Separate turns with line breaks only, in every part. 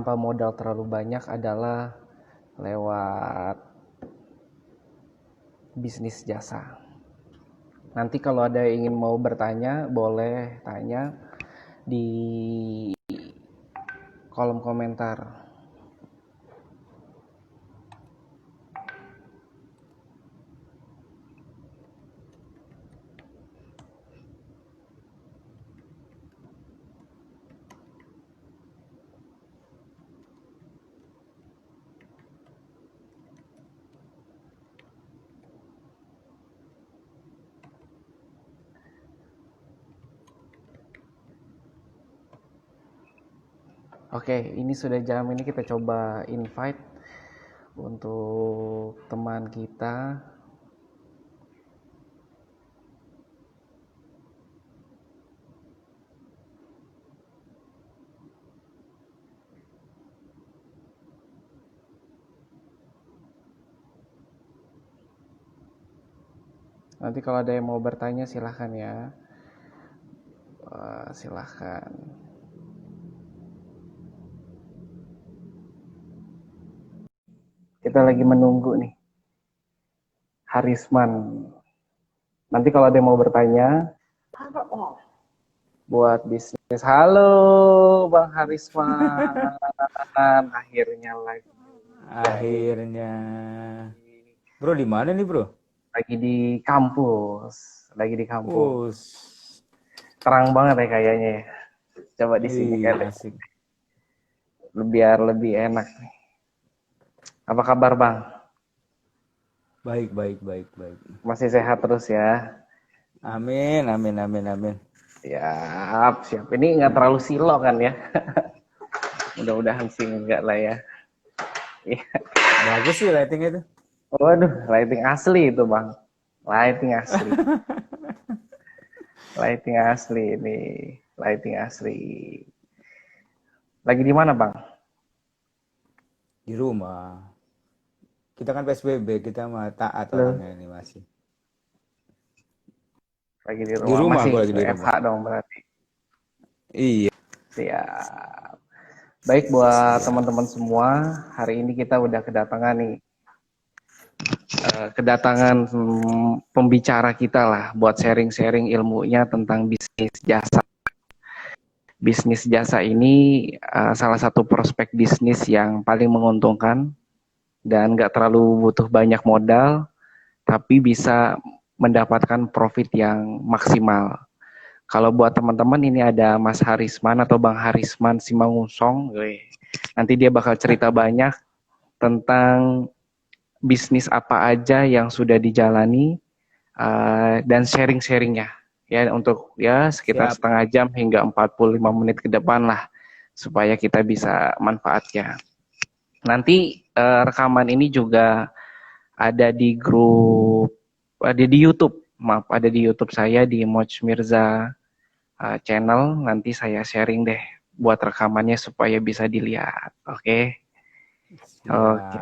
tanpa modal terlalu banyak adalah lewat bisnis jasa. Nanti kalau ada yang ingin mau bertanya, boleh tanya di kolom komentar. Oke, ini sudah jam, ini kita coba invite untuk teman kita. Nanti kalau ada yang mau bertanya silahkan ya. Silahkan. Kita lagi menunggu nih. Harisman. Nanti kalau ada yang mau bertanya buat bisnis. Halo Bang Harisman. Akhirnya lagi.
Akhirnya. Bro, di mana nih, Bro?
Lagi di kampus. Lagi di kampus.
Us.
Terang banget ya kayaknya ya. Coba di sini kali.
Asik.
Biar lebih enak nih. Apa kabar Bang?
Baik.
Masih sehat terus ya?
Amin.
Siap. Ini nggak terlalu silo kan ya? Mudah-mudahan sih enggak lah ya.
Bagus sih lightingnya tuh.
Waduh, lighting asli itu Bang. Lighting asli. Lighting asli ini. Lighting asli. Lagi di mana Bang?
Di rumah. Kita kan PSBB, kita mah taat
Halo.
orangnya ini masih.
Lagi di
Di
rumah.
rumah,
Masih
gue lagi di
FH
rumah.
dong berarti.
Iya.
Siap. Baik buat teman-teman semua, hari ini kita udah kedatangan nih. Kedatangan pembicara kita lah buat sharing-sharing ilmunya tentang bisnis jasa. Bisnis jasa ini salah satu prospek bisnis yang paling menguntungkan dan nggak terlalu butuh banyak modal, tapi bisa mendapatkan profit yang maksimal. Kalau buat teman-teman ini ada Mas Harisman atau Bang Harisman Simangunsong, nanti dia bakal cerita banyak tentang bisnis apa aja yang sudah dijalani dan sharing-sharingnya ya untuk ya sekitar
Siap.
setengah jam hingga 45 menit ke depan lah supaya kita bisa manfaatnya. Nanti rekaman ini juga ada di grup, ada di YouTube, ada di YouTube saya di Moj Mirza channel. Nanti saya sharing deh buat rekamannya supaya bisa dilihat. Oke. Oke,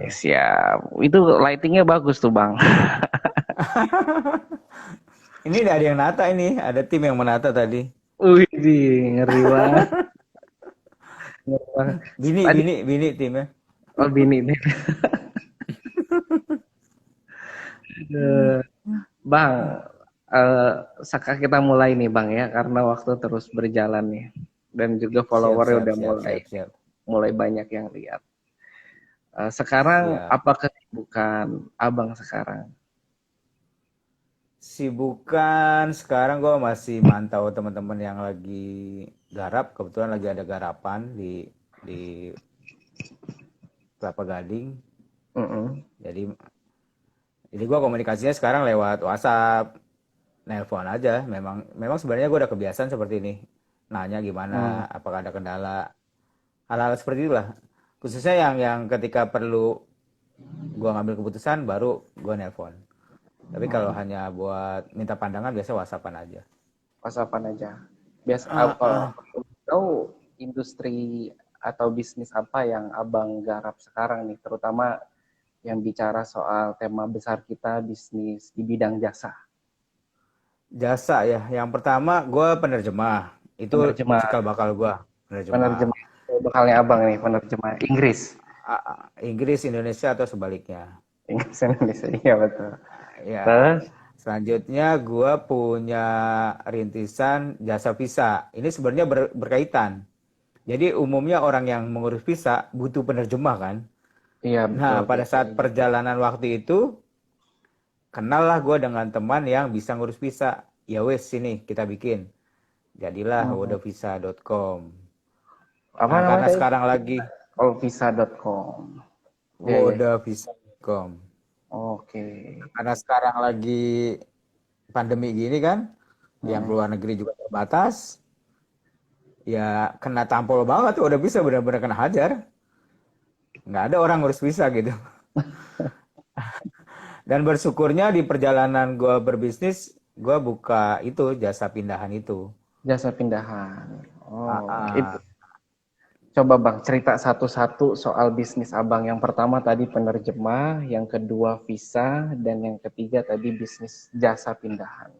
Siap.
siap. Itu lightingnya bagus tuh Bang.
Ini ada yang nata ini, ada tim yang menata tadi.
Wih, ngeri banget. Ngeri banget. Tadi,
Bini timnya.
oh bini nih. Bang, sekarang kita mulai nih Bang ya, karena waktu terus berjalan nih. Dan juga followernya udah
Siap.
mulai banyak yang lihat. Sekarang
Siap.
apa kesibukan Abang sekarang?
Sibukan sekarang gue masih mantau teman-teman yang lagi garap. Kebetulan lagi ada garapan di Kelapa Gading. Jadi gue komunikasinya sekarang lewat WhatsApp, nelpon aja. Memang sebenarnya gue udah kebiasaan seperti ini. Nanya gimana, apakah ada kendala, hal-hal seperti itulah. Khususnya yang ketika perlu gue ngambil keputusan baru gue nelpon. Tapi kalau hanya buat minta pandangan biasa WhatsAppan aja.
WhatsAppan aja. Biasa kalau tahu industri atau bisnis apa yang Abang garap sekarang nih, terutama yang bicara soal tema besar kita bisnis di bidang jasa.
Jasa ya, yang pertama gue penerjemah. Itu cikal bakal gue penerjemah.
lokalnya abang nih penerjemah Inggris.
Inggris Indonesia atau sebaliknya.
Inggris Indonesia, iya betul.
Ya.
Terus,
Selanjutnya gue punya rintisan jasa visa. Ini sebenarnya berkaitan. Jadi umumnya orang yang mengurus visa butuh penerjemah kan.
iya betul.
Nah pada saat perjalanan waktu itu kenal lah gue dengan teman yang bisa ngurus visa. Ya wes sini kita bikin. Jadilah wodavisa.com.
Apa
Nah karena
namanya tadi?
sekarang lagi
Allvisa.com. Iya, iya.
wodavisa.com.
Oke.
Karena sekarang lagi pandemi gini kan, yang keluar negeri juga terbatas, ya kena tampol banget tuh, udah bisa benar-benar kena hajar. Nggak ada orang ngurus visa gitu. Dan bersyukurnya di perjalanan gue berbisnis, gue buka itu jasa pindahan itu.
Jasa pindahan. Oh,
Ah,
itu. Coba Bang, cerita satu-satu soal bisnis Abang. Yang pertama tadi penerjemah, yang kedua visa, dan yang ketiga tadi bisnis jasa pindahan.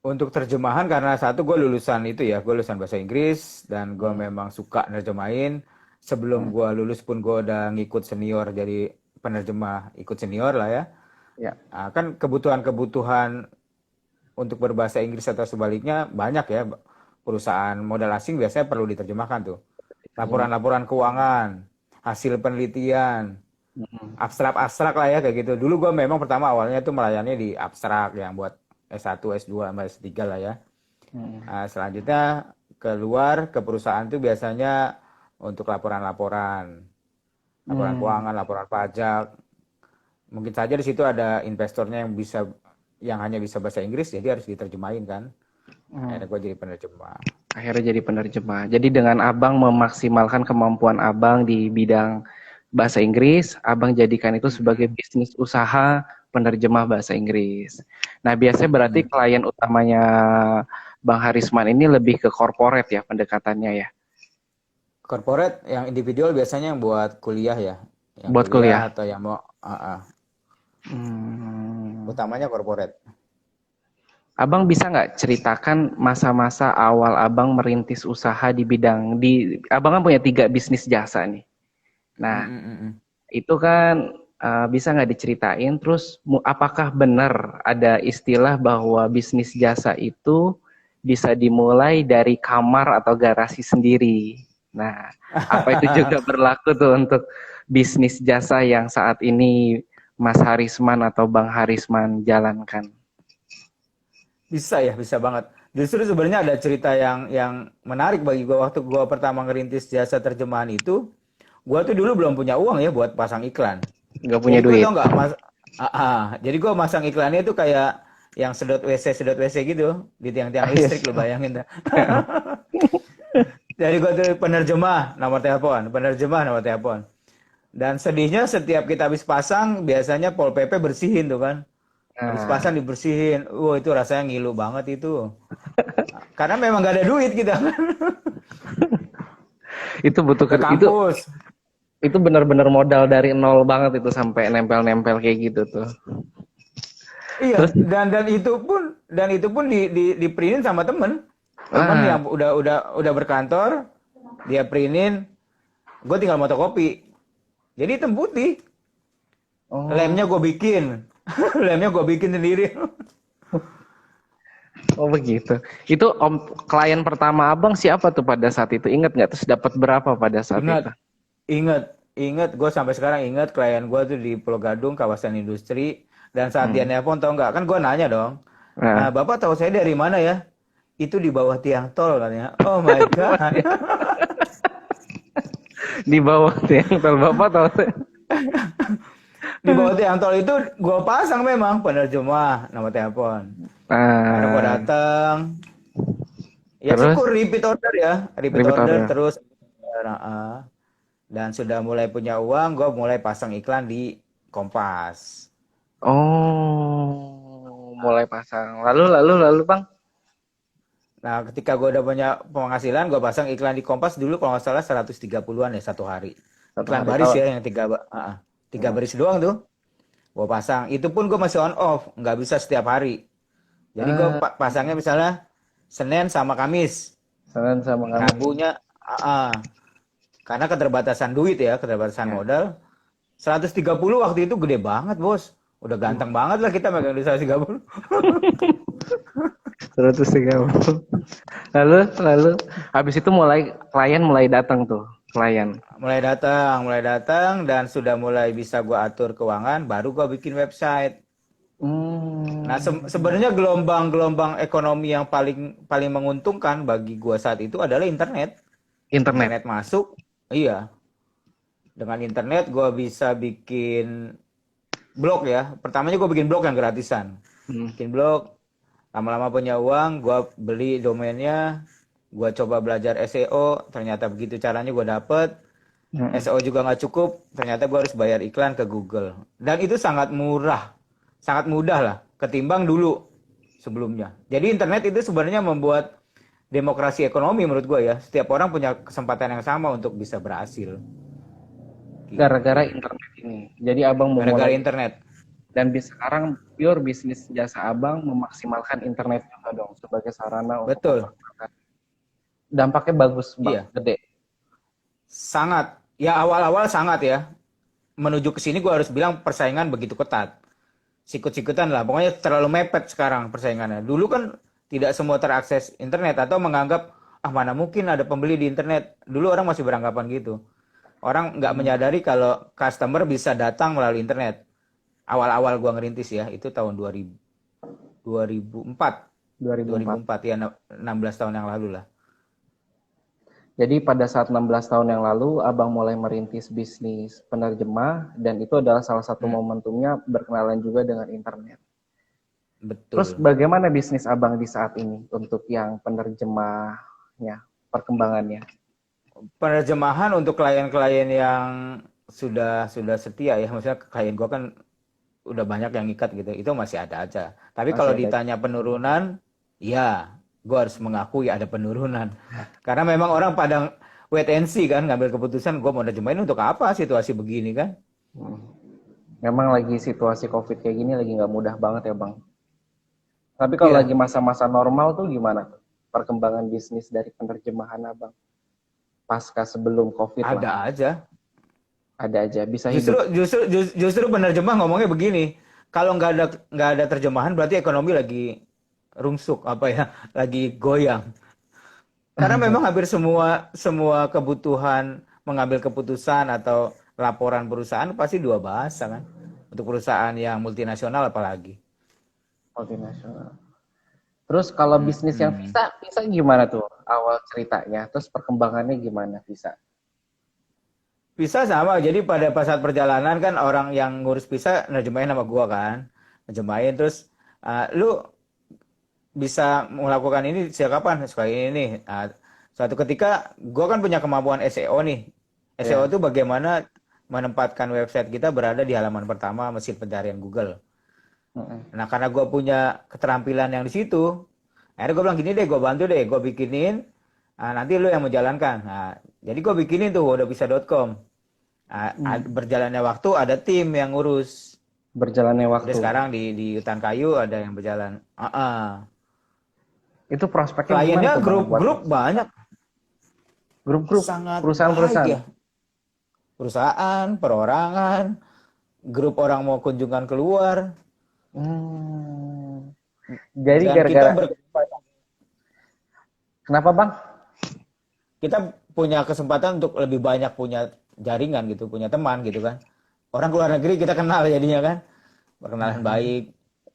Untuk terjemahan karena satu gue lulusan itu ya, gue lulusan bahasa Inggris dan gue memang suka nerjemahin. Sebelum gue lulus pun gue udah ngikut senior jadi penerjemah, ikut senior lah ya.
Ya.
Nah, kan kebutuhan-kebutuhan untuk berbahasa Inggris atau sebaliknya banyak ya. Perusahaan modal asing biasanya perlu diterjemahkan tuh. Laporan-laporan keuangan, hasil penelitian, abstrak-abstrak lah ya kayak gitu. Dulu gue memang pertama awalnya tuh melayani di abstrak yang buat S1, S2, sama S3 lah ya. Nah, selanjutnya keluar ke perusahaan tuh biasanya untuk laporan-laporan, laporan keuangan, laporan pajak. Mungkin saja di situ ada investornya yang hanya bisa bahasa Inggris, jadi harus diterjemahin kan. Akhirnya gue jadi penerjemah.
Akhirnya jadi penerjemah. Jadi dengan Abang memaksimalkan kemampuan Abang di bidang bahasa Inggris, Abang jadikan itu sebagai bisnis usaha penerjemah bahasa Inggris. Nah, biasanya berarti klien utamanya Bang Harisman ini lebih ke corporate ya pendekatannya ya?
Corporate yang individual biasanya yang buat kuliah ya. Yang
Buat kuliah?
atau yang mau utamanya corporate.
Abang bisa nggak ceritakan masa-masa awal Abang merintis usaha di bidang Abang kan punya 3 bisnis jasa nih. Nah, itu kan bisa nggak diceritain? Terus apakah benar ada istilah bahwa bisnis jasa itu bisa dimulai dari kamar atau garasi sendiri? Nah, apa itu juga berlaku tuh untuk bisnis jasa yang saat ini Mas Harisman atau Bang Harisman jalankan?
Bisa ya, bisa banget. Justru sebenarnya ada cerita yang menarik bagi gue waktu gue pertama ngerintis jasa terjemahan itu. Gue tuh dulu belum punya uang ya buat pasang iklan.
Nggak punya
jadi
duit.
Gue tau nggak, jadi gue masang iklannya tuh kayak yang sedot WC gitu di tiang-tiang listrik, lo bayangin dah. Jadi gue tuh penerjemah nomor telepon. Dan sedihnya setiap kita habis pasang biasanya Pol PP bersihin tuh kan. Habis pasang dibersihin. Wah, itu rasanya ngilu banget itu. Karena memang gak ada duit kita.
Itu butuh
ke kampus.
Itu benar-benar modal dari nol banget itu sampai nempel-nempel kayak gitu tuh.
Iya, terus, dan itu pun di printin sama temen yang udah berkantor, dia printin, gue tinggal fotokopi. Jadi hitam putih. Lemnya gue bikin. Lemnya gue bikin sendiri.
Oh begitu. Itu klien pertama Abang siapa tuh pada saat itu? Ingat nggak? Terus dapat berapa pada saat itu?
Ingat. Gue sampai sekarang ingat klien gue tuh di Pulau Gadung, kawasan industri. Dan saat dia nelpon, tau nggak? Kan gue nanya dong. Nah, Bapak tahu saya dari mana ya? Itu di bawah tiang tol katanya. Oh my God.
Di bawah tiang tol, Bapak tahu saya.
Di bawah tiang tol itu gue pasang memang penerjemah nama telepon. Karena gue datang. Ya terus? Syukur repeat order ya. Repeat order terus. Dan sudah mulai punya uang, gue mulai pasang iklan di Kompas.
Oh, mulai pasang. Lalu Bang?
Nah, ketika gue udah punya penghasilan, gue pasang iklan di Kompas dulu kalau nggak salah 130-an ya satu hari. Iklan baris ya yang 3 baris doang tuh. Gue pasang. Itu pun gue masih on off, nggak bisa setiap hari. Jadi gue pasangnya misalnya Senin sama Kamis.
Senin sama Kamis.
Ah, karena keterbatasan duit ya, keterbatasan
Ya.
modal. 130 waktu itu gede banget, Bos. Udah ganteng banget lah kita megang di 130.
130. Lalu habis itu klien mulai datang tuh, klien.
Mulai datang dan sudah mulai bisa gua atur keuangan, baru gua bikin website. Nah,
Hmm,
sebenarnya gelombang-gelombang ekonomi yang paling paling menguntungkan bagi gua saat itu adalah internet.
internet.
Internet masuk, iya. Dengan internet gua bisa bikin blog ya. Pertamanya gua bikin blog yang gratisan.
Hmm.
Bikin blog, lama-lama punya uang, gua beli domainnya, gua coba belajar SEO, ternyata begitu caranya gua dapet.
Hmm.
SEO juga nggak cukup, ternyata gue harus bayar iklan ke Google. Dan itu sangat murah, sangat mudah lah, ketimbang dulu sebelumnya. Jadi internet itu sebenarnya membuat demokrasi ekonomi menurut gue ya. Setiap orang punya kesempatan yang sama untuk bisa berhasil.
Gara-gara
Gitu.
internet ini. Jadi abang
Gara-gara
memulai
internet.
dan sekarang pure bisnis jasa abang memaksimalkan internet juga dong sebagai sarana untuk
Betul.
memperkenalkan. Dampaknya bagus bang,
Iya.
gede.
Sangat. Ya awal-awal sangat ya. Menuju ke sini gue harus bilang persaingan begitu ketat. Sikut-sikutan lah. Pokoknya terlalu mepet sekarang persaingannya. Dulu kan tidak semua terakses internet atau menganggap ah mana mungkin ada pembeli di internet. Dulu orang masih beranggapan gitu. Orang nggak menyadari kalau customer bisa datang melalui internet. Awal-awal gua ngerintis ya, itu tahun 2000, 2004.
2004.
2004 ya 16 tahun yang lalu lah.
Jadi pada saat 16 tahun yang lalu, abang mulai merintis bisnis penerjemah, dan itu adalah salah satu momentumnya berkenalan juga dengan internet. Terus
Betul.
bagaimana bisnis abang di saat ini untuk yang penerjemahnya, perkembangannya?
Penerjemahan untuk klien-klien yang sudah setia ya, maksudnya klien gua kan udah banyak yang ikat gitu, itu masih ada aja. Tapi
Masih
kalau
ada.
ditanya penurunan, ya gue harus mengakui ada penurunan. Karena memang orang pada wait and see kan, ngambil keputusan gue mau nerjemahin untuk apa situasi begini kan.
Hmm. Memang lagi situasi COVID kayak gini lagi nggak mudah banget ya bang. Tapi kalau lagi
Iya,
masa-masa normal tuh gimana tuh? Perkembangan bisnis dari penerjemahan abang? Pasca sebelum COVID lah.
ada aja.
Ada aja, bisa
Justru
hidup.
justru justru penerjemah ngomongnya begini. Kalau nggak ada terjemahan berarti ekonomi lagi rungsuk apa ya, lagi goyang. Karena memang hampir semua semua kebutuhan mengambil keputusan atau laporan perusahaan pasti dua bahasa kan. Untuk perusahaan yang multinasional apalagi.
Multinasional. Terus kalau bisnis yang
Hmm.
visa gimana tuh awal ceritanya? Terus perkembangannya gimana visa?
Visa sama. Jadi pada pas saat perjalanan kan orang yang ngurus visa nerjemahin sama gua kan. Nerjemahin terus lu bisa melakukan ini sejak kapan? Sekali ini nih. Suatu ketika gua kan punya kemampuan SEO nih. SEO
Ya.
itu bagaimana menempatkan website kita berada di halaman pertama mesin pencarian Google. Nah, karena gue punya keterampilan yang di situ, akhirnya gue bilang gini deh, gue bantu deh, gue bikinin, nanti lu yang menjalankan. Nah, jadi gue bikinin tuh udahbisa.com. Berjalannya waktu ada tim yang ngurus.
Berjalannya
Udah
waktu.
sekarang di Hutan Kayu ada yang berjalan.
Itu prospeknya gimana
Kliennya
tuh bang buat
grup-grup banyak,
grup-grup
sangat baik
perusahaan-perusahaan?
ya. Perusahaan, perorangan, grup orang mau kunjungan keluar.
Hmm. Jadi
Dan kita
gara-gara kenapa bang?
kita punya kesempatan untuk lebih banyak punya jaringan gitu, punya teman gitu kan. Orang keluar negeri kita kenal jadinya kan, perkenalan baik.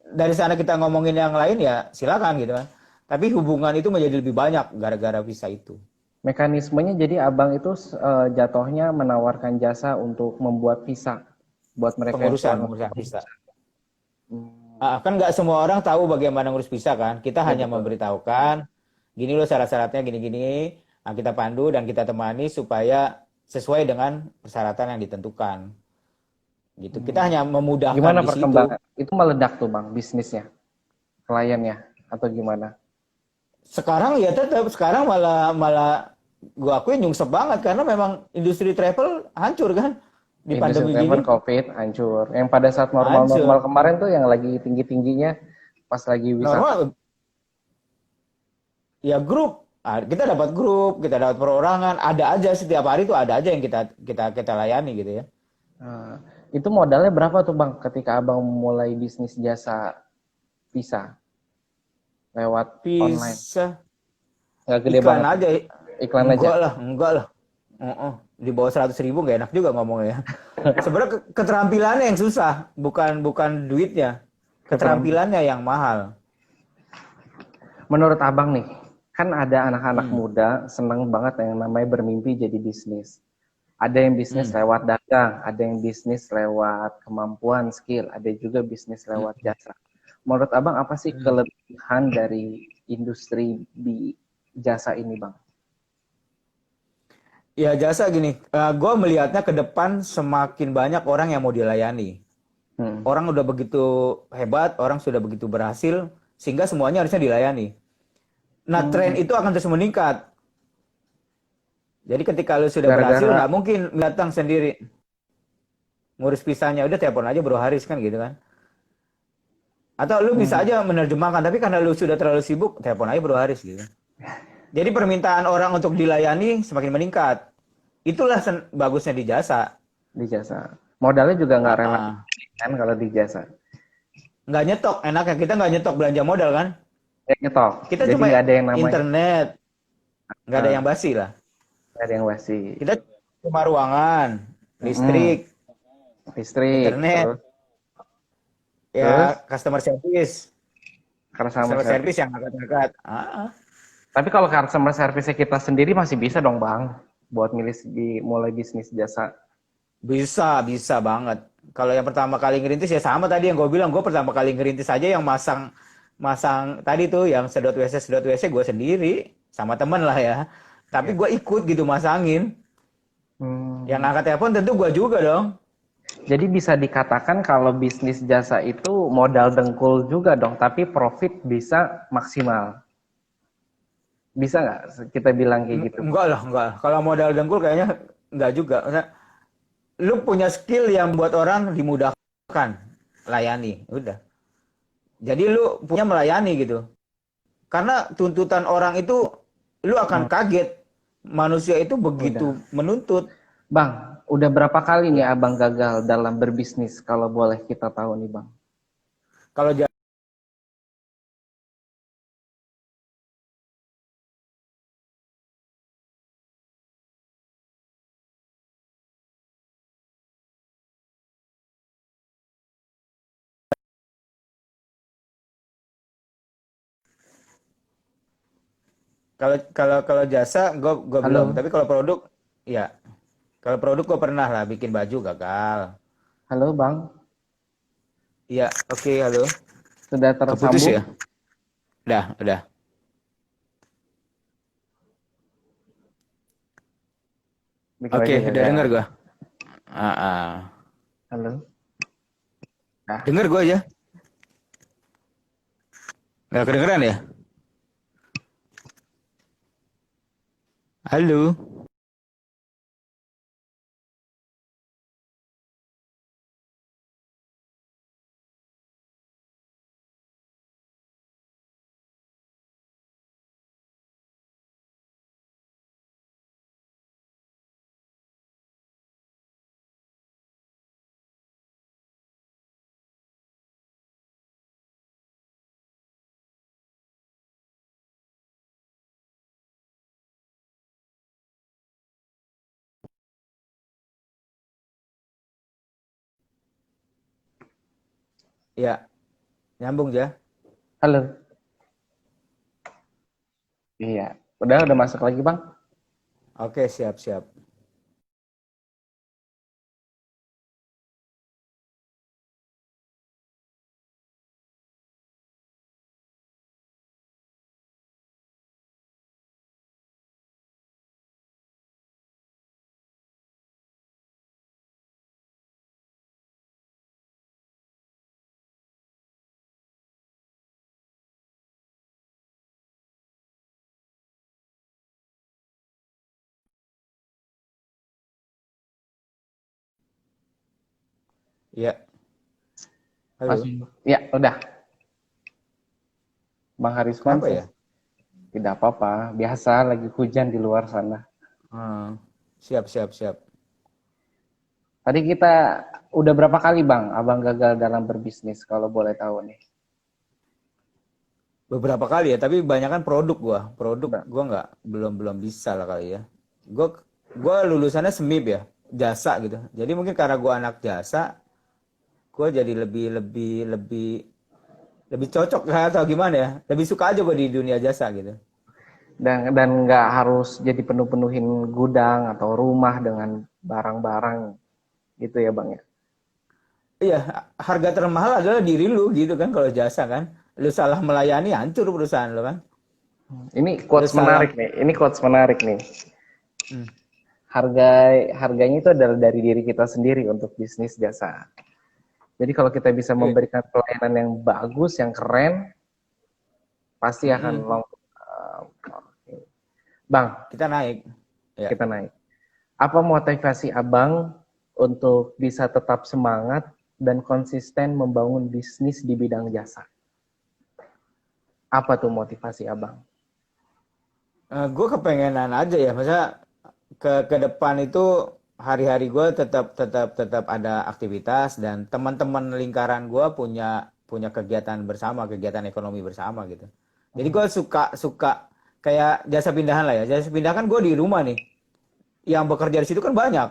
Dari sana kita ngomongin yang lain ya silakan gitu kan. Tapi hubungan itu menjadi lebih banyak gara-gara visa itu.
Mekanismenya jadi abang itu jatuhnya menawarkan jasa untuk membuat visa buat mereka yang keluar
Pengurusan
negeri.
visa.
Hmm.
Kan nggak semua orang tahu bagaimana ngurus visa kan. Kita
Ya
hanya
betul.
memberitahukan, gini loh syarat-syaratnya gini-gini. Kita pandu dan kita temani supaya sesuai dengan persyaratan yang ditentukan. Gitu. Kita hanya memudahkan
Gimana
di situ.
perkembangan? Itu meledak tuh bang bisnisnya, kliennya atau gimana?
Sekarang ya tetap sekarang malah malah gua akuin nyungsep banget karena memang industri travel hancur kan di
Industri
pandemi
travel
gini.
COVID hancur. Yang pada saat normal-normal
Hancur.
kemarin tuh yang lagi tinggi-tingginya pas lagi wisata.
Normal ya Kita dapat grup, kita dapat perorangan, ada aja setiap hari tuh ada aja yang kita layani gitu ya.
Nah, itu modalnya berapa tuh Bang ketika Abang mulai bisnis jasa visa lewat online?
Bisa
Nggak gede
iklan
banget ya?
aja.
Iklan aja.
Enggak lah. Di bawah 100.000 nggak enak juga ngomongnya ya. Sebenarnya keterampilannya yang susah, bukan duitnya.
Keterampilan.
Keterampilannya yang mahal.
Menurut Abang nih, kan ada anak-anak
Hmm.
muda seneng banget yang namanya bermimpi jadi bisnis. Ada yang bisnis
Hmm.
lewat dagang, ada yang bisnis lewat kemampuan, skill, ada juga bisnis lewat
Hmm.
jasa. Menurut Abang apa sih
Hmm.
kelebihan dari industri di jasa ini, Bang?
Ya jasa gini, gue melihatnya ke depan semakin banyak orang yang mau dilayani.
Hmm.
Orang udah begitu hebat, orang sudah begitu berhasil, sehingga semuanya harusnya dilayani. Nah, tren
Hmm.
itu akan terus meningkat. Jadi ketika lu sudah berhasil,
Gara-gara
nggak mungkin datang sendiri ngurus pisahnya. Udah telepon aja Bro Haris kan gitu kan. Atau lu bisa
hmm,
aja menerjemahkan, tapi karena lu sudah terlalu sibuk, telepon aja Bro Haris gitu. Jadi permintaan orang untuk dilayani semakin meningkat. Itulah bagusnya di jasa.
di jasa. Modalnya juga nggak relatif
Ah,
kan kalau di jasa.
nggak nyetok, enaknya kita nggak nyetok belanja modal kan.
Nyetok.
Kita
Jadi
cuma
nggak ada yang namanya
internet, nggak ada yang
eh,
basi lah.
nggak ada yang wasi.
Kita cuma ruangan,
Mm-mm.
listrik,
Listrik,
internet,
terus
ya customer service.
customer
Customer
service.
service yang angkat-angkat.
Tapi kalau customer service kita sendiri masih bisa dong Bang, buat mulai bisnis jasa.
Bisa banget. Kalau yang pertama kali ngerintis ya sama tadi yang gue bilang, gue pertama kali ngerintis aja yang masang masang tadi tuh yang sedot WC gue sendiri sama temen lah ya. Tapi
Ya.
gue ikut gitu masangin. Yang
Hmm.
angkat telepon tentu gue juga dong.
Jadi bisa dikatakan kalau bisnis jasa itu modal dengkul juga dong, tapi profit bisa maksimal. Bisa nggak kita bilang kayak gitu, Bang?
Enggak lah, enggak. Kalau modal dengkul kayaknya enggak juga. Maksudnya, lu punya skill yang buat orang dimudahkan layani, udah. Jadi lu punya melayani gitu. Karena tuntutan orang itu lu akan
Hmm,
kaget. Manusia itu begitu
udah.
menuntut.
Bang, udah berapa kali nih Abang gagal dalam berbisnis kalau boleh kita tahu nih, Bang?
Kalau kalau kalau kalau jasa gue belum.
Halo,
Tapi kalau produk ya, kalau produk gue pernah lah bikin baju gagal.
halo Bang,
Iya, oke, halo.
sudah
Keputus
tersambung?
ya? Udah.
Bikin
Oke,
lagi
udah
gagal.
denger gue. Ah, ah.
Halo, nah,
Denger gue aja. Nggak kedengeran ya? Halo. Ya, nyambung ya.
halo. Iya, udah masuk lagi Bang.
Oke, siap. Ya, halo.
Masuk. Ya, udah. Bang Harisman
Kenapa ya?
Tidak apa-apa, biasa lagi hujan di luar sana.
Hmm, siap, siap, siap.
Tadi kita udah berapa kali Bang, Abang gagal dalam berbisnis kalau boleh tahu nih?
Beberapa kali ya, tapi banyak kan produk gua. Produk
Mbak.
gua nggak belum bisa lah kali ya. Gua lulusannya SMIP ya, jasa gitu. Jadi mungkin karena gua anak jasa, gua jadi lebih cocok atau gimana ya. Lebih suka aja gua di dunia jasa gitu.
Dan nggak harus jadi penuh-penuhin gudang atau rumah dengan barang-barang gitu ya Bang ya.
Iya, harga termahal adalah diri lu gitu kan kalau jasa kan. Lu salah melayani hancur perusahaan lu kan.
Ini
Lu
quotes
salah.
menarik nih. Ini quotes menarik nih.
Hmm,
Harganya itu adalah dari diri kita sendiri untuk bisnis jasa. Jadi kalau kita bisa
iya.
memberikan pelayanan yang bagus, yang keren, pasti akan
Mm-mm.
long. Bang,
Kita naik. Ya.
kita naik. Apa motivasi Abang untuk bisa tetap semangat dan konsisten membangun bisnis di bidang jasa? Apa tuh motivasi Abang?
Gue kepengenan aja ya, masa ke depan itu hari-hari gue tetap ada aktivitas dan teman-teman lingkaran gue punya punya kegiatan bersama, kegiatan ekonomi bersama gitu. Jadi gue suka suka kayak jasa pindahan lah ya. Jasa pindahan kan gue di rumah nih. Yang bekerja di situ kan banyak.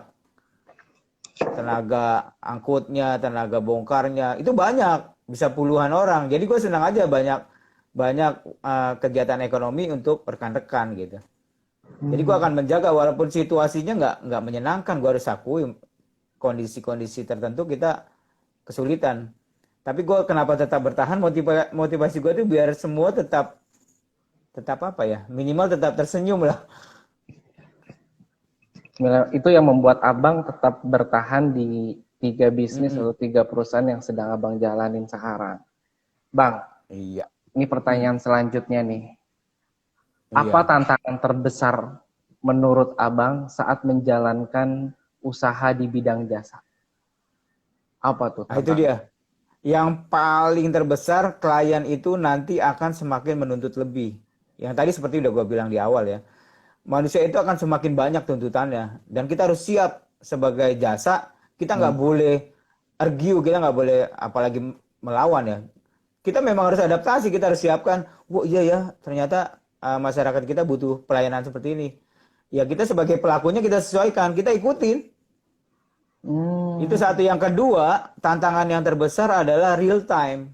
Tenaga angkutnya, tenaga bongkarnya, itu banyak, bisa puluhan orang. Jadi gue senang aja banyak banyak kegiatan ekonomi untuk rekan-rekan gitu. Jadi gue akan menjaga walaupun situasinya nggak menyenangkan, gue harus akui kondisi-kondisi tertentu kita kesulitan. Tapi gue kenapa tetap bertahan, motivasi gue itu biar semua tetap tetap apa ya, minimal tetap tersenyum lah.
Itu yang membuat Abang tetap bertahan di 3 bisnis
Mm-mm.
atau 3 perusahaan yang sedang Abang jalanin sekarang. Bang,
Iya.
ini
Hmm.
pertanyaan selanjutnya nih. Apa
Iya.
tantangan terbesar menurut Abang saat menjalankan usaha di bidang jasa? Apa tuh
Nah itu
tantangan?
dia. Yang paling terbesar klien itu nanti akan semakin menuntut lebih. Yang tadi seperti udah gue bilang di awal ya. Manusia itu akan semakin banyak tuntutannya. Dan kita harus siap sebagai jasa. Kita nggak
Hmm.
boleh argue, kita nggak boleh apalagi melawan ya. Kita memang harus adaptasi, kita harus siapkan. Wah iya ya, ternyata masyarakat kita butuh pelayanan seperti ini. Ya kita sebagai pelakunya kita sesuaikan, kita ikutin. Itu
Hmm.
satu. Yang kedua, tantangan yang terbesar adalah real time.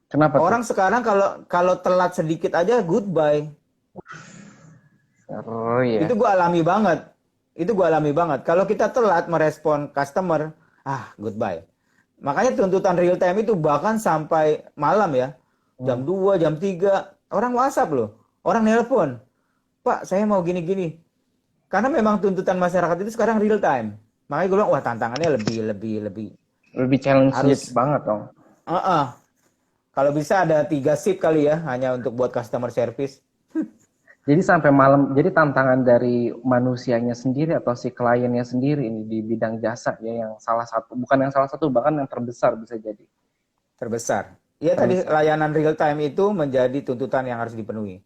Kenapa tuh?
Orang sekarang kalau kalau telat sedikit aja goodbye.
Oh
Itu
iya.
gue alami banget. Itu gue alami banget. Kalau kita telat merespon customer, goodbye. Makanya tuntutan real time itu bahkan sampai malam ya.
Hmm.
Jam 2, jam 3. Orang WhatsApp loh. Orang nelpon. Pak, saya mau gini-gini. Karena memang tuntutan masyarakat itu sekarang real time. Makanya gue bilang, wah tantangannya lebih
Lebih challenge-nya
harus.
banget dong.
Uh-uh. Kalau bisa ada 3 shift kali ya, hanya untuk buat customer service.
Jadi sampai malam, jadi tantangan dari manusianya sendiri atau si kliennya sendiri ini di bidang jasa ya yang salah satu, bukan yang salah satu, bahkan yang terbesar bisa jadi.
Terbesar. Ya tadi
Terbesar.
layanan real time itu menjadi tuntutan yang harus dipenuhi.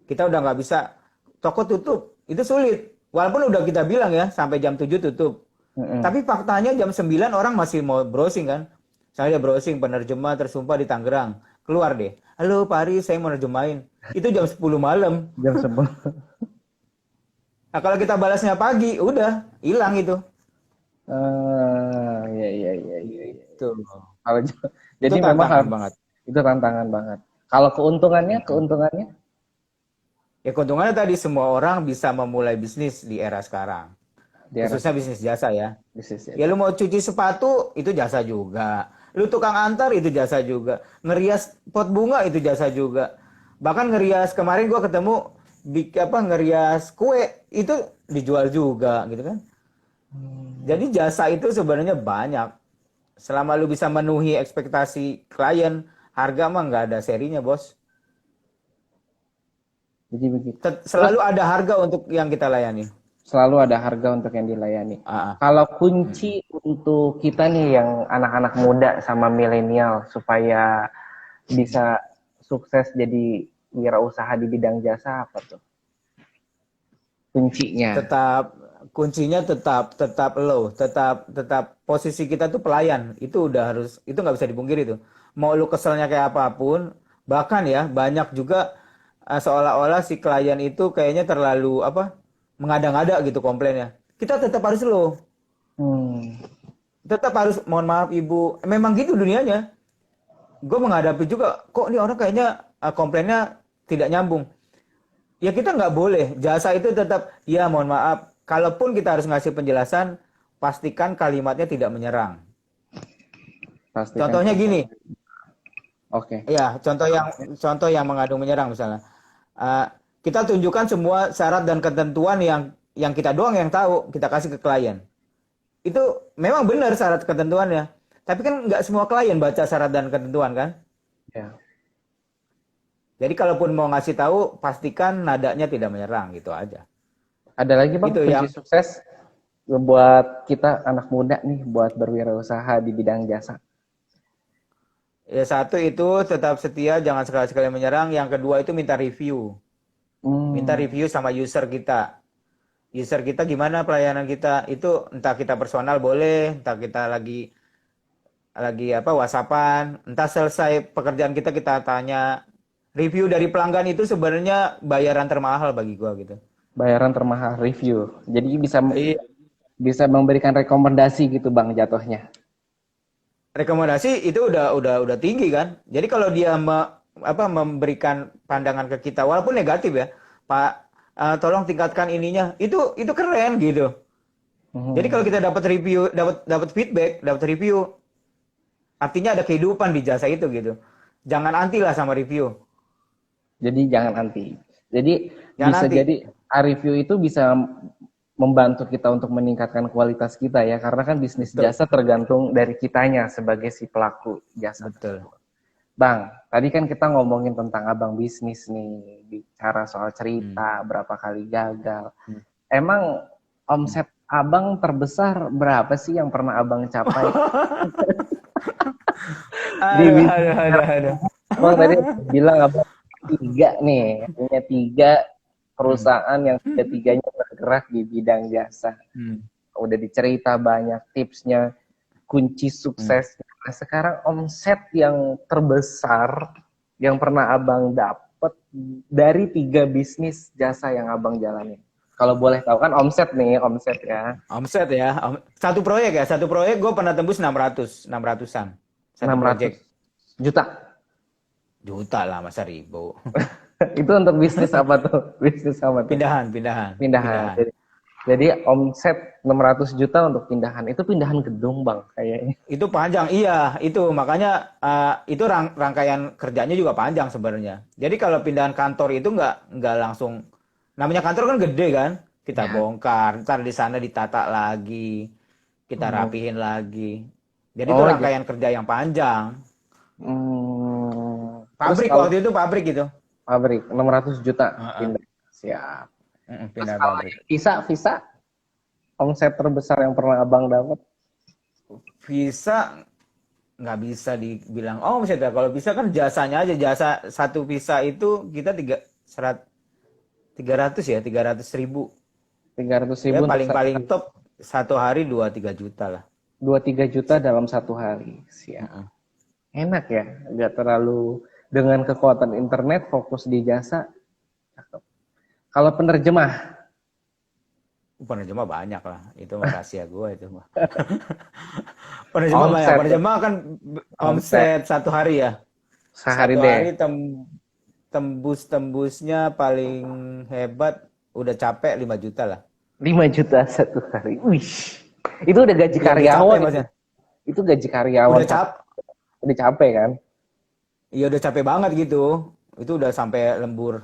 Kita udah nggak bisa, toko tutup, itu sulit. Walaupun udah kita bilang ya, sampai jam 7 tutup.
Mm-mm.
Tapi faktanya jam 9 orang masih mau browsing kan. Saya browsing penerjemah tersumpah di Tangerang. Keluar deh. Halo Pak Ari, saya mau nerjemahin. Itu jam 10 malam.
Jam 11.
Nah kalau kita balasnya pagi, udah hilang itu.
Ya, ya, ya, ya, ya.
Tuh.
Kalau
Itu
jadi memang
tantangan banget.
itu tantangan banget. Kalau keuntungannya,
Mm-mm.
keuntungannya
Ya keuntungannya tadi semua orang bisa memulai bisnis di era sekarang.
di era
Khususnya bisnis jasa ya.
bisnis
Ya
jasa.
lu mau cuci sepatu itu jasa juga. Lu tukang antar itu jasa juga. Ngerias pot bunga itu jasa juga. Bahkan ngerias kemarin gua ketemu ngerias kue itu dijual juga gitu kan. Jadi jasa itu sebenarnya banyak. Selama lu bisa memenuhi ekspektasi klien, harga mah nggak ada serinya, Bos.
Jadi begitu. Terus
Selalu ada harga untuk yang kita layani.
selalu ada harga untuk yang dilayani.
Ah, ah.
Kalau
Mm-mm.
kunci untuk kita nih yang anak-anak muda sama milenial supaya bisa sukses jadi wirausaha di bidang jasa apa tuh kuncinya?
Kuncinya tetap low, tetap posisi kita tuh pelayan. Itu udah harus, itu nggak bisa dipungkiri tuh. Mau lu keselnya kayak apapun, bahkan ya banyak juga seolah-olah si klien itu kayaknya terlalu apa? Mengada-ngada gitu komplainnya. Kita tetap harus low.
Hmm.
Tetap harus, mohon maaf ibu, memang gitu dunianya. Gue menghadapi juga, kok ini orang kayaknya komplainnya tidak nyambung. Ya kita nggak boleh, jasa itu tetap, ya mohon maaf, kalaupun kita harus ngasih penjelasan, pastikan kalimatnya tidak menyerang.
Pastikan.
Contohnya gini,
Oke.
ya contoh yang mengandung menyerang misalnya. Eh, kita tunjukkan semua syarat dan ketentuan yang kita doang yang tahu, kita kasih ke klien. Itu memang benar syarat ketentuannya, tapi kan nggak semua klien baca syarat dan ketentuan kan.
Ya.
Jadi kalaupun mau ngasih tahu, pastikan nadanya tidak menyerang, gitu aja.
Ada lagi Bang
Itu
kunci
yang
sukses buat kita anak muda nih buat berwirausaha di bidang jasa.
ya, satu itu tetap setia, jangan sekali-sekali menyerang. Yang kedua itu minta review. Minta
Hmm.
review sama user kita. User kita gimana pelayanan kita? Itu entah kita personal boleh, entah kita lagi apa WhatsAppan, entah selesai pekerjaan kita tanya. Review dari pelanggan itu sebenarnya bayaran termahal bagi gua gitu.
Bayaran termahal review. Jadi bisa
Iya.
bisa memberikan rekomendasi gitu Bang jatuhnya.
Rekomendasi itu udah tinggi kan. Jadi kalau dia memberikan pandangan ke kita walaupun negatif ya, Pak, tolong tingkatkan ininya. Itu keren gitu. Jadi
Hmm.
kalau kita dapat review, dapat feedback, dapat review, artinya ada kehidupan di jasa itu gitu. Jangan anti lah sama review.
Jadi jangan anti. Jadi
Jangan
bisa
anti.
jadi review itu bisa membantu kita untuk meningkatkan kualitas kita ya karena kan bisnis
Betul.
jasa tergantung dari kitanya sebagai si pelaku jasa
Betul.
tersebut. Bang, tadi kan kita ngomongin tentang abang bisnis nih, bicara soal
Hmm.
cerita, berapa kali gagal.
Hmm.
Emang omset abang terbesar berapa sih yang pernah abang capai? Di
Aduh.
abang tadi bilang abang tiga nih, punya tiga
Hmm.
perusahaan yang tiga-tiganya bergerak di bidang jasa.
Hmm.
Udah dicerita banyak tipsnya, kunci
Hmm.
sukses. Nah, sekarang omset yang terbesar yang pernah abang dapat dari tiga bisnis jasa yang abang jalani. Kalau boleh tahu kan omset nih, omset ya.
Omset ya. Satu proyek gue pernah tembus 600-an. Satu
600
proyek.
juta.
Juta lah, masa ribu.
Itu untuk bisnis apa tuh? Bisnis apa tuh?
Pindahan.
Pindahan. Jadi omset 600 juta untuk pindahan. Itu pindahan gedung, Bang, kayaknya.
Itu panjang, iya. Itu makanya itu rangkaian kerjanya juga panjang sebenarnya. Jadi kalau pindahan kantor itu nggak langsung. Namanya kantor kan gede kan. Kita
Ya.
bongkar, ntar di sana ditata lagi, kita
Hmm.
rapihin lagi. Jadi itu
Oh, ya.
rangkaian kerja yang panjang.
Terus
Pabrik
kalau
waktu itu pabrik gitu.
pabrik 600 juta
Heeh.
pindah. Siap. Terus
Pindah
kalau
pabrik.
visa omset terbesar yang pernah Abang dapat
Visa nggak bisa dibilang omset ya. Kalau bisa kan jasanya aja. Jasa satu visa itu kita 300 ribu.
300
Ya
ribu untuk
paling top satu hari 2-3 juta lah.
2-3 juta dalam satu hari. Siap. Enak ya, nggak terlalu dengan kekuatan internet fokus di jasa. Cakep. Kalau penerjemah
Penerjemah banyak lah. Itu mah rahasia gue itu mah. Penerjemah banyak.
omset
Penerjemah kan omset satu hari ya.
sehari
Satu
deh
hari tembusnya paling hebat udah capek 5 juta lah.
5 juta satu hari. Wih, itu udah gaji
Ya udah capek
karyawan
maksudnya.
itu gaji karyawan udah capek kan?
Iya udah capek banget gitu. Itu udah sampai lembur.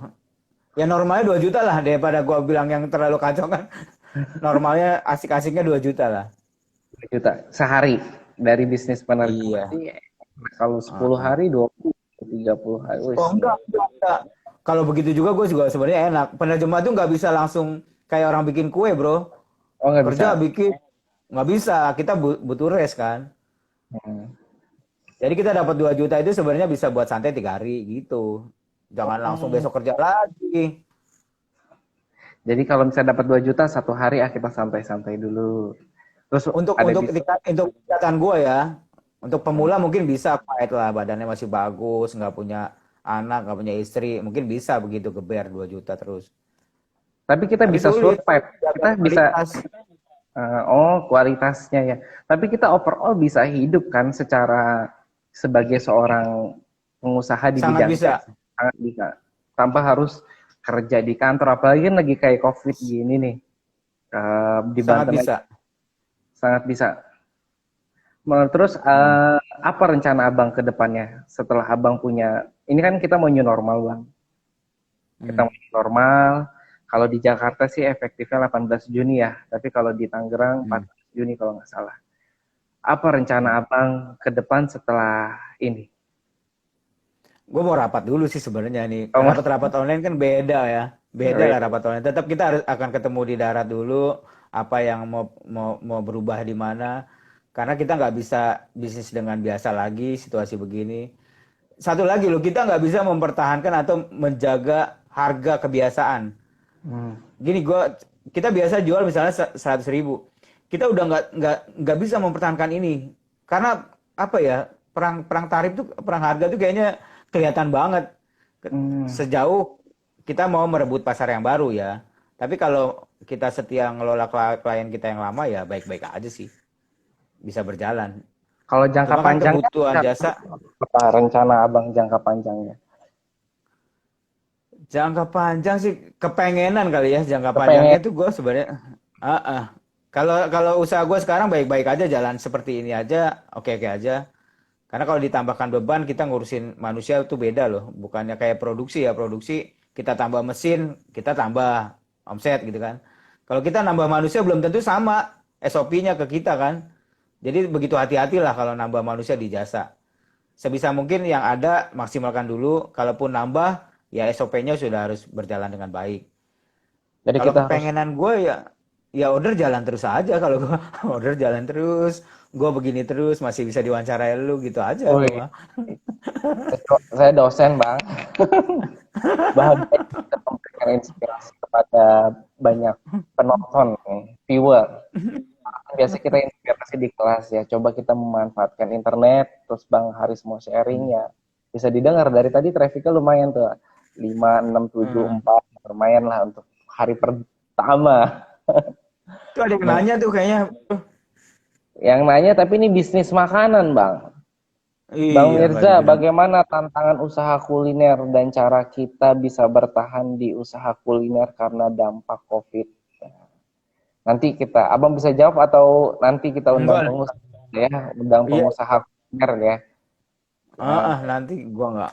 Ya normalnya 2 juta lah daripada gua bilang yang terlalu kacau kan. Normalnya asik-asiknya 2 juta lah.
2 juta sehari dari bisnis penerjemah.
Iya.
Kalau 10 hari 20 30 hari. Wih,
Oh enggak. Kalau begitu juga gue juga sebenarnya enak. Penerjemah tuh nggak bisa langsung kayak orang bikin kue bro.
oh nggak bisa.
Kerja bikin nggak bisa. Kita butuh rest kan. Jadi kita dapat 2 juta itu sebenarnya bisa buat santai 3 hari gitu. Jangan langsung
Oh.
besok kerja lagi.
Jadi kalau misalnya dapat 2 juta satu hari, kita santai-santai dulu. Terus
Untuk
ada
untuk
bisa.
untuk tingkatan gue ya, untuk pemula mungkin bisa fight lah, badannya masih bagus, nggak punya anak, nggak punya istri, mungkin bisa begitu geber 2 juta terus.
Tapi kita
Tapi
bisa
sulit
survive.
jaga
Kita bisa,
kualitas.
kualitasnya ya. Tapi kita overall bisa hidup kan secara sebagai seorang pengusaha di
Sangat
bidang
bisa,
jasa. Sangat bisa. Tanpa harus kerja di kantor. Apalagi kan lagi kayak COVID gini nih. Di
sangat
Banten aja
bisa.
sangat bisa. Terus
Hmm.
apa rencana Abang ke depannya setelah Abang punya, ini kan kita mau new normal Bang. Kita
Hmm.
mau new normal. Kalau di Jakarta sih efektifnya 18 Juni ya, tapi kalau di Tangerang
Hmm.
14 Juni kalau nggak salah. Apa rencana Abang ke depan setelah ini?
Gue mau rapat dulu sih sebenarnya nih.
Oh,
Rapat-rapat online kan beda ya. Beda lah rapat online. Tetap kita harus akan ketemu di darat dulu. Apa yang mau berubah di mana. Karena kita nggak bisa bisnis dengan biasa lagi situasi begini. Satu lagi loh, kita nggak bisa mempertahankan atau menjaga harga kebiasaan.
hmm.
Gini, kita biasa jual misalnya 100.000. Kita udah nggak bisa mempertahankan ini karena apa ya, perang tarif tuh, perang harga tuh kayaknya kelihatan banget.
Hmm.
Sejauh kita mau merebut pasar yang baru ya. Tapi kalau kita setia ngelola klien kita yang lama ya baik-baik aja sih, bisa berjalan.
Kalau jangka
Cuma kan
panjangnya,
kebutuhan jasa.
apa rencana Abang jangka panjangnya?
Jangka panjang sih kepengenan kali ya, jangka
Kepengen.
panjangnya tuh gue sebenarnya ah ah. Kalau kalau usaha gue sekarang baik-baik aja, jalan seperti ini aja, oke-oke aja. Karena kalau ditambahkan beban, kita ngurusin manusia itu beda loh. Bukannya kayak produksi ya, produksi kita tambah mesin, kita tambah omset gitu kan. Kalau kita nambah manusia belum tentu sama SOP-nya ke kita kan. Jadi begitu hati-hatilah kalau nambah manusia di jasa. Sebisa mungkin yang ada maksimalkan dulu. Kalaupun nambah, ya SOP-nya sudah harus berjalan dengan baik.
Jadi
Kalau
kita harus.
kepengenan gue ya, ya order jalan terus aja. Kalau gue order jalan terus, gue begini terus masih bisa diwawancarai lu gitu aja
Oh,
gue mah.
saya dosen Bang. Bahagia bisa memberikan inspirasi kepada banyak penonton, nih, viewer. Biasa kita inspirasi di kelas ya. Coba kita memanfaatkan internet. Terus Bang Haris mau sharing ya. Bisa didengar dari tadi trafficnya lumayan tuh. 5, 6, 7,
Hmm.
4. Lumayan lah untuk hari pertama.
Tuh ada yang nanya tuh kayaknya.
Yang nanya, tapi ini bisnis makanan Bang. Bang
Iya, nggak
Mirza,
dibilang.
bagaimana tantangan usaha kuliner dan cara kita bisa bertahan di usaha kuliner karena dampak COVID? Nanti kita, Abang bisa jawab atau nanti kita undang
Enggak.
pengusaha ya, undang
Iya.
pengusaha kuliner ya.
Nanti gua nggak.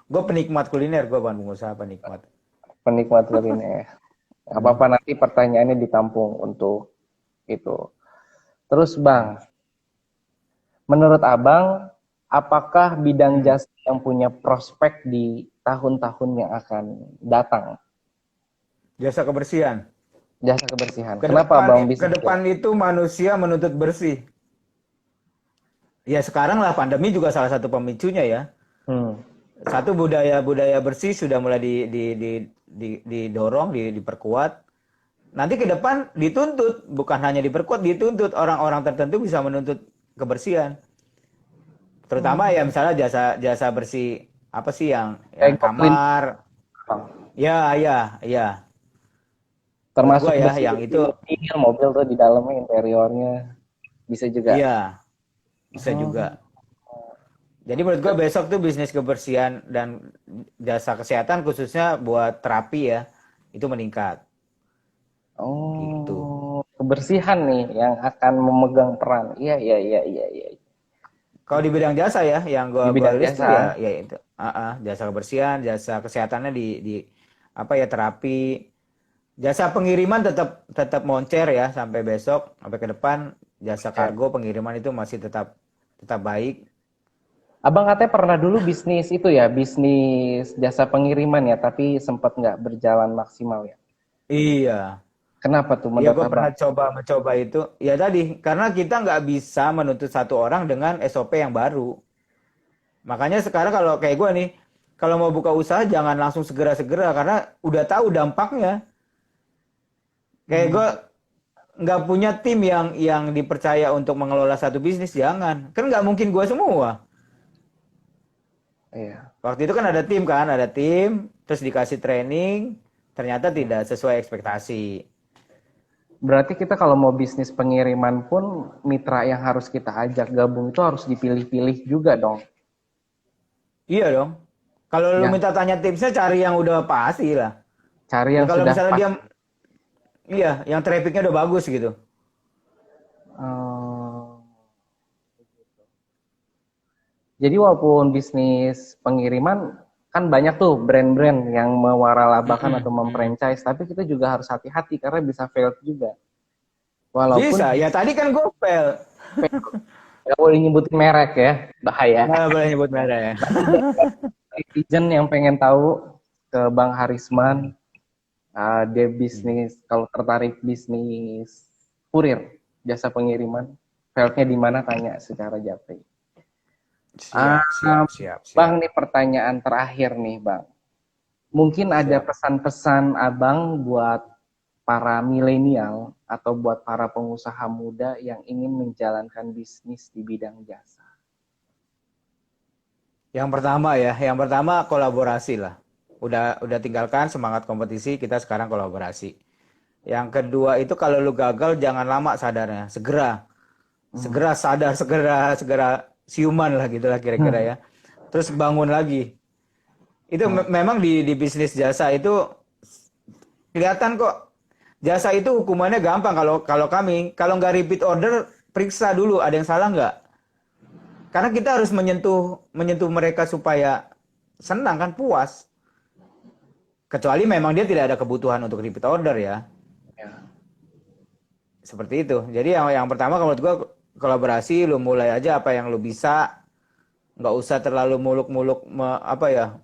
Gue penikmat kuliner, gue bukan pengusaha, penikmat.
Penikmat kuliner.
Hmm.
Apa-apa nanti pertanyaannya ditampung untuk itu. Terus Bang, menurut Abang, apakah bidang
Hmm.
jasa yang punya prospek di tahun-tahun yang akan datang?
Jasa kebersihan.
Jasa kebersihan.
Ke
Kenapa
depan,
Abang
ke
bisa
depan
jawab?
itu manusia menuntut bersih. Ya sekarang lah pandemi juga salah satu pemicunya ya.
Hmm.
Satu, budaya bersih sudah mulai didorong, diperkuat. Nanti ke depan dituntut, bukan hanya diperkuat, dituntut orang-orang tertentu bisa menuntut kebersihan. Terutama ya misalnya jasa jasa bersih apa sih yang
Kayak clean,
kamar. Ya, ya, ya. Menurut
termasuk
gua ya yang
bersih-bersih
itu
mobil, mobil tuh di dalamnya interiornya bisa juga.
iya bisa
Oh,
juga. Jadi menurut gua besok tuh bisnis kebersihan dan jasa kesehatan khususnya buat terapi ya itu meningkat gitu.
oh, kebersihan nih yang akan memegang peran. Iya, iya, iya, iya, iya.
Kalau di bidang jasa ya, yang
Di
gua
bidang
list tuh
jasa.
ya itu. Jasa kebersihan, jasa kesehatannya di apa ya terapi, jasa pengiriman tetap tetap moncer ya sampai besok, sampai ke depan. Jasa
Ya.
kargo pengiriman itu masih tetap tetap baik.
Abang katanya pernah dulu bisnis itu ya, bisnis jasa pengiriman ya, tapi sempat nggak berjalan maksimal ya.
Iya,
Kenapa tuh
iya
menurut
gue
Abang?
pernah mencoba itu. Ya tadi, karena kita nggak bisa menuntut satu orang dengan SOP yang baru. Makanya sekarang kalau kayak gue nih, kalau mau buka usaha jangan langsung segera-segera karena udah tahu dampaknya. Kayak gue nggak punya tim yang dipercaya untuk mengelola satu bisnis, jangan. Kan nggak mungkin gue semua.
Iya.
Waktu itu kan ada tim, terus dikasih training, ternyata tidak sesuai ekspektasi.
Berarti kita kalau mau bisnis pengiriman pun mitra yang harus kita ajak gabung itu harus dipilih-pilih juga dong.
Iya dong. Kalau lu
Yang
minta tanya tipsnya, cari yang udah pasti lah.
cari
Ya
yang
kalau
sudah
misalnya
pas.
dia, iya, yang trafficnya udah bagus gitu.
eh, jadi walaupun bisnis pengiriman kan banyak tuh brand-brand yang mewaralaba-kan atau memfranchise, tapi kita juga harus hati-hati karena bisa fail juga. Walaupun
Bisa, ya tadi kan gue fail.
nggak boleh nyebutin merek ya, bahaya.
Nggak boleh nyebut merek ya.
Netizen yang pengen tahu ke Bang Harisman, dia bisnis, kalau tertarik bisnis kurir, jasa pengiriman, failnya di mana tanya secara japri.
Siap, siap, siap, siap.
Bang, nih pertanyaan terakhir nih, Bang. Mungkin ada
Siap.
pesan-pesan Abang buat para milenial atau buat para pengusaha muda yang ingin menjalankan bisnis di bidang jasa.
Yang pertama kolaborasi lah. Udah tinggalkan semangat kompetisi, kita sekarang kolaborasi. Yang kedua itu kalau lu gagal jangan lama sadarnya, segera sadar, segera siuman lah gitulah kira-kira ya. Terus bangun lagi. Itu memang di bisnis jasa itu kelihatan kok. Jasa itu hukumannya gampang kalau kami, kalau nggak repeat order, periksa dulu ada yang salah nggak. Karena kita harus menyentuh mereka supaya senang kan, puas. Kecuali memang dia tidak ada kebutuhan untuk repeat order ya.
Ya.
Seperti itu. Jadi yang pertama kalau menurut gua kolaborasi, lu mulai aja apa yang lu bisa. Nggak usah terlalu muluk-muluk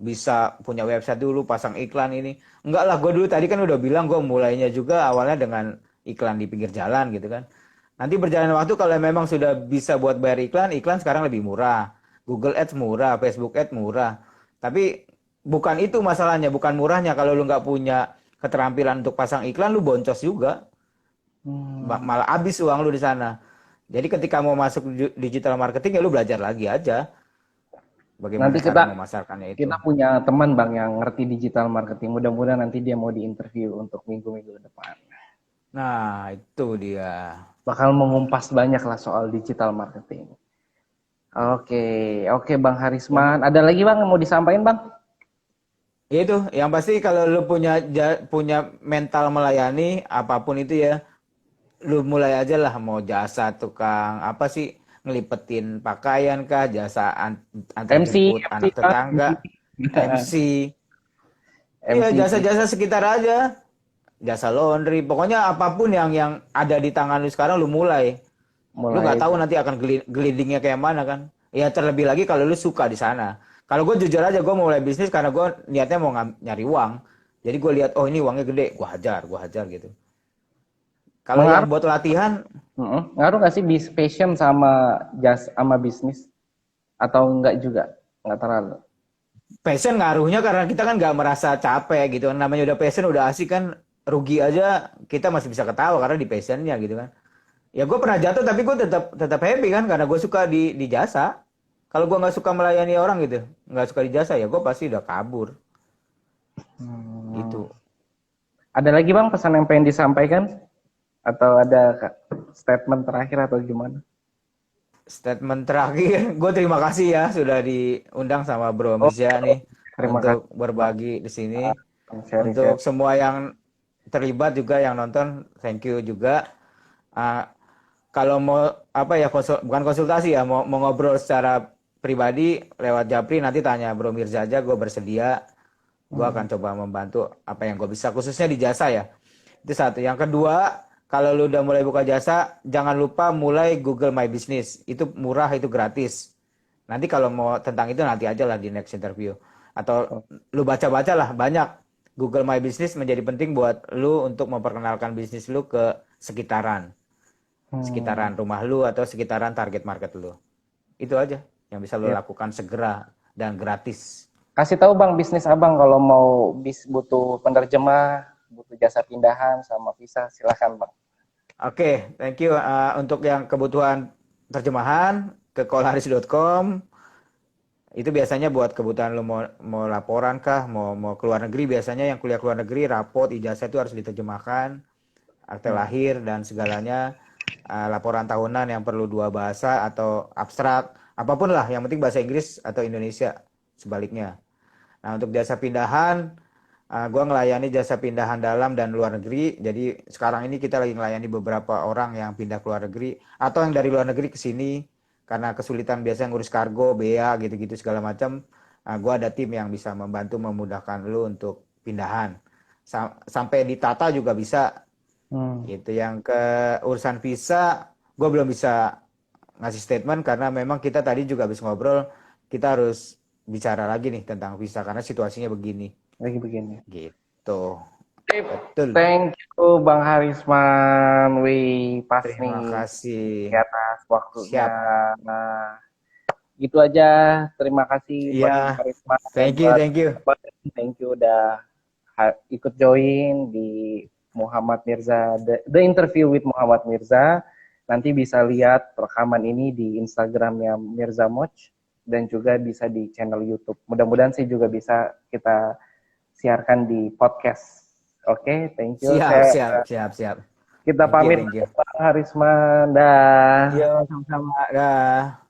bisa punya website dulu, pasang iklan ini. Enggak lah, gue dulu tadi kan udah bilang gue mulainya juga awalnya dengan iklan di pinggir jalan gitu kan. Nanti berjalan waktu kalau memang sudah bisa buat bayar iklan sekarang lebih murah. Google Ads murah, Facebook Ads murah. Tapi bukan itu masalahnya, bukan murahnya. Kalau lu nggak punya keterampilan untuk pasang iklan, lu boncos juga. Malah habis uang lu di sana. Jadi ketika mau masuk digital marketing ya lu belajar lagi aja. Bagaimana
Nanti
cara memasarkannya itu.
kita punya teman Bang yang ngerti digital marketing. Mudah-mudahan nanti dia mau diinterview untuk minggu-minggu depan.
Nah, itu dia.
Bakal mengumpas banyak lah soal digital marketing. Oke, oke Bang Harisman. Ada lagi Bang yang mau disampaikan Bang?
Itu, yang pasti kalau lu punya mental melayani apapun itu ya, lu mulai aja lah mau jasa tukang apa sih ngelipetin pakaian kah, jasa antar
MC,
jemput anak tetangga, MC. Iya,
MC.
jasa-jasa sekitar aja. Jasa laundry, pokoknya apapun yang ada di tangan lu sekarang lu mulai. Lu nggak
Mulai.
tahu nanti akan gelindingnya kayak mana kan. Ya terlebih lagi kalau lu suka di sana. Kalau gue jujur aja gue mau mulai bisnis karena gue niatnya mau nyari uang. Jadi gue lihat oh ini uangnya gede, gue hajar gitu. Kalau yang
Mengaruh,
buat latihan,
ngaruh nggak sih passion sama bisnis? Atau enggak juga? Enggak terlalu.
passion ngaruhnya karena kita kan nggak merasa capek gitu. Namanya udah passion udah asik kan, rugi aja kita masih bisa ketawa karena di passionnya gitu kan. Ya gue pernah jatuh tapi gue tetap happy kan karena gue suka di jasa. Kalau gue nggak suka melayani orang gitu, nggak suka di jasa ya gue pasti udah kabur. Gitu.
Ada lagi Bang pesan yang pengen disampaikan? Atau ada statement terakhir atau gimana?
Statement terakhir, gue terima kasih ya sudah diundang sama Bro Mirza nih
Terima
untuk
kasih
berbagi di sini.
sharing-sharing.
Untuk semua yang terlibat juga yang nonton, thank you juga. Uh, Kalau mau bukan konsultasi ya, mau ngobrol secara pribadi lewat Japri nanti tanya Bro Mirza aja, gue bersedia. Gue akan coba membantu apa yang gue bisa, khususnya di jasa ya. Itu satu. Yang kedua, kalau lu udah mulai buka jasa, jangan lupa mulai Google My Business. Itu murah, itu gratis. Nanti kalau mau tentang itu nanti aja lah di next interview. Atau lu baca-baca lah, banyak. Google My Business menjadi penting buat lu untuk memperkenalkan bisnis lu ke sekitaran. Sekitaran rumah lu atau sekitaran target market lu. Itu aja yang bisa lu lakukan segera dan gratis.
Kasih tahu Bang bisnis Abang kalau mau butuh penerjemah, butuh jasa pindahan sama visa, silakan Bang.
Oke, thank you. Untuk yang kebutuhan terjemahan ke callharis.com itu biasanya buat kebutuhan lo mau laporan kah, mau keluar negeri, biasanya yang kuliah keluar negeri, rapot, ijazah itu harus diterjemahkan, akte lahir dan segalanya, laporan tahunan yang perlu 2 bahasa atau abstrak, apapun lah, yang penting bahasa Inggris atau Indonesia, sebaliknya. Nah, untuk jasa pindahan, gue ngelayani jasa pindahan dalam dan luar negeri. Jadi sekarang ini kita lagi ngelayani beberapa orang yang pindah ke luar negeri atau yang dari luar negeri ke sini karena kesulitan biasanya ngurus kargo, bea gitu-gitu segala macam. Gue ada tim yang bisa membantu memudahkan lu untuk pindahan. Sampai ditata juga bisa. Gitu. Yang ke urusan visa, gue belum bisa ngasih statement karena memang kita tadi juga habis ngobrol, kita harus bicara lagi nih tentang visa karena situasinya begini.
Lagi begini.
Gitu.
Betul. Thank you Bang Harisman. Wih, pas
Terima
nih.
kasih.
Di atas waktunya.
Siap.
Nah, gitu aja. Terima kasih Bang Harisman.
Thank you.
Thank you udah ikut join di Muhammad Mirza, the interview with Muhammad Mirza. Nanti bisa lihat rekaman ini di Instagramnya Mirza Moch dan juga bisa di channel YouTube. Mudah-mudahan sih juga bisa kita siarkan di podcast. Oke, thank you.
Siap.
Kita pamit, Pak Harisman. Dah.
Iya, sama-sama. Dah.